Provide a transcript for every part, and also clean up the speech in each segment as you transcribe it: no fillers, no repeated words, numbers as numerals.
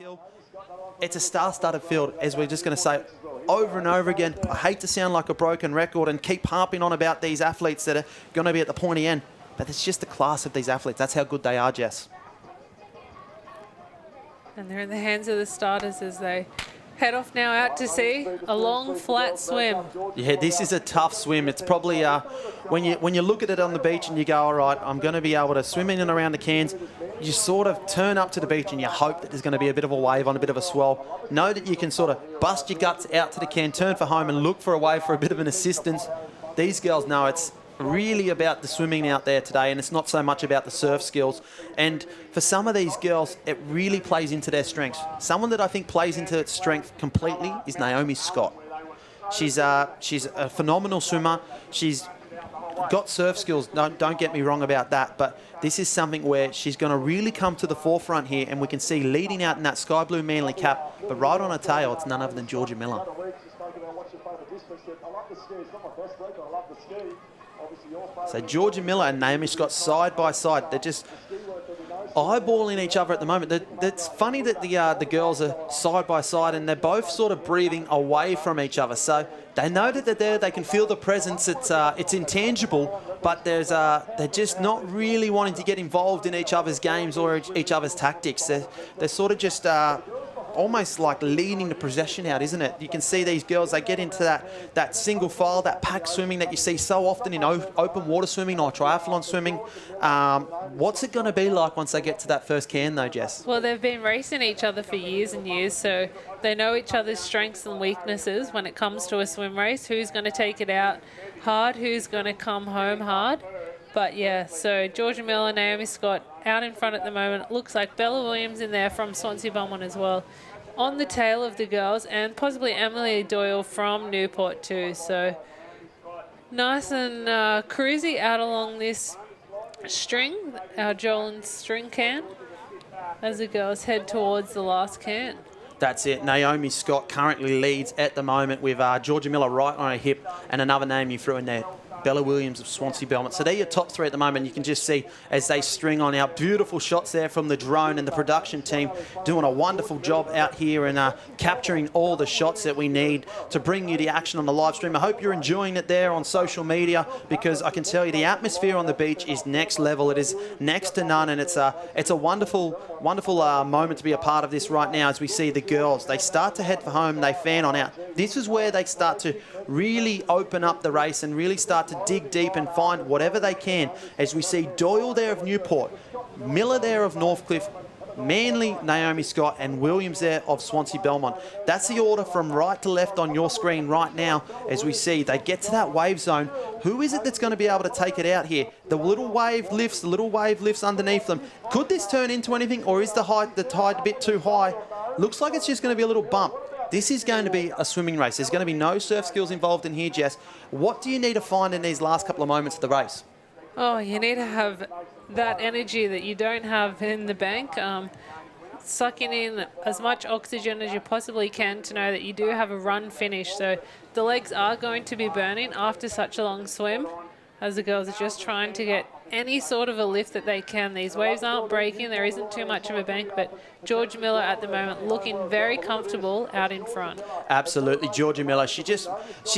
feel it's a star-studded field, as we're just going to say over and over again. I hate to sound like a broken record and keep harping on about these athletes that are going to be at the pointy end, but it's just the class of these athletes. That's how good they are, Jess. And they're in the hands of the starters as they head off now out to sea. A long, flat swim. Yeah, this is a tough swim. It's probably, when you look at it on the beach and you go, all right, I'm going to be able to swim in and around the cans, you sort of turn up to the beach and you hope that there's going to be a bit of a wave on, a bit of a swell. Know that you can sort of bust your guts out to the can, turn for home and look for a wave for a bit of an assistance. These girls know it's really about the swimming out there today, and it's not so much about the surf skills. And for some of these girls, it really plays into their strengths. Someone that I think plays into its strength completely is Naomi Scott. She's a phenomenal swimmer. She's got surf skills, don't get me wrong about that, but this is something where she's going to really come to the forefront here, and we can see leading out in that sky blue Manly cap, but right on her tail, it's none other than Georgia Miller. So Georgia Miller and Naomi Scott side by side. They're just eyeballing each other at the moment. It's funny that the girls are side by side and they're both sort of breathing away from each other. So they know that they're there. They can feel the presence. It's intangible, but they're just not really wanting to get involved in each other's games or each other's tactics. They're sort of just almost like leading the possession out, isn't it? You can see these girls, they get into that single file, that pack swimming that you see so often in open water swimming or triathlon swimming. What's it going to be like once they get to that first can though, Jess? Well, they've been racing each other for years and years, so they know each other's strengths and weaknesses when it comes to a swim race. Who's going to take it out hard, who's going to come home hard. But yeah, so Georgia Miller, Naomi Scott out in front at the moment. It looks like Bella Williams in there from Swansea Belmont as well, on the tail of the girls, and possibly Emily Doyle from Newport too. So nice and cruisy out along this string, our Jolan string can, as the girls head towards the last can. That's it. Naomi Scott currently leads at the moment with Georgia Miller right on her hip, and another name you threw in there, Bella Williams of Swansea Belmont. So they're your top three at the moment. You can just see as they string on out. Beautiful shots there from the drone and the production team doing a wonderful job out here and capturing all the shots that we need to bring you the action on the live stream. I hope you're enjoying it there on social media, because I can tell you the atmosphere on the beach is next level. It is next to none, and it's a wonderful moment to be a part of this right now as we see the girls. They start to head for home. They fan on out. This is where they start to really open up the race and really start to dig deep and find whatever they can, as we see Doyle there of Newport, Miller there of Northcliffe, Manly, Naomi Scott, and Williams there of Swansea Belmont. That's the order from right to left on your screen right now as we see they get to that wave zone. Who is it that's going to be able to take it out here? The little wave lifts underneath them. Could this turn into anything, or is the tide a bit too high? Looks like it's just going to be a little bump. This is going to be a swimming race. There's going to be no surf skills involved in here, Jess. What do you need to find in these last couple of moments of the race? Oh, you need to have that energy that you don't have in the bank. Sucking in as much oxygen as you possibly can to know that you do have a run finish. So the legs are going to be burning after such a long swim, as the girls are just trying to get any sort of a lift that they can. These waves aren't breaking. There isn't too much of a bank, but Georgia Miller at the moment looking very comfortable out in front. Absolutely, Georgia Miller. She's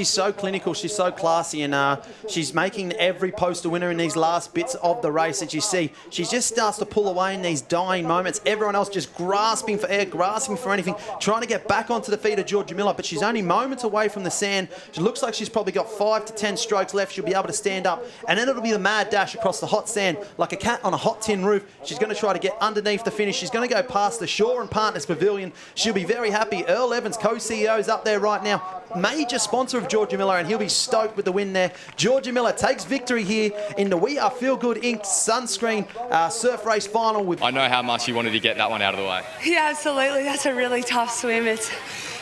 so clinical. She's so classy, and she's making every poster winner in these last bits of the race that you see. She just starts to pull away in these dying moments. Everyone else just grasping for air, grasping for anything, trying to get back onto the feet of Georgia Miller, but she's only moments away from the sand. She looks like she's probably got 5 to 10 strokes left. She'll be able to stand up, and then it'll be the mad dash across the hot sand like a cat on a hot tin roof. She's going to try to get underneath the finish. She's going to go past the Shaw and Partners Pavilion. She'll be very happy. Earl Evans, co-CEO, is up there right now. Major sponsor of Georgia Miller, and he'll be stoked with the win there. Georgia Miller takes victory here in the We Are Feel Good Inc. Sunscreen Surf Race Final. I know how much you wanted to get that one out of the way. Yeah, absolutely. That's a really tough swim. It's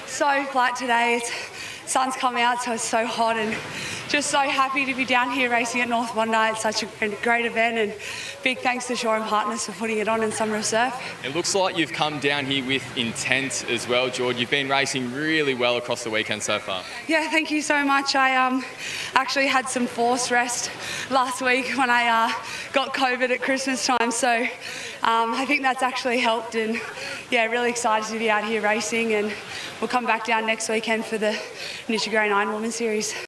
so flat today. Sun's come out, so it's so hot, and just so happy to be down here racing at North Bondi. It's such a great event, and big thanks to Shore and Partners for putting it on in Summer of Surf. It looks like you've come down here with intent as well, George. You've been racing really well across the weekend so far. Yeah, thank you so much. I actually had some forced rest last week when I got COVID at Christmas time, so I think that's actually helped, and yeah, really excited to be out here racing, and we'll come back down next weekend for the Nitty Grey 9 Women's Series.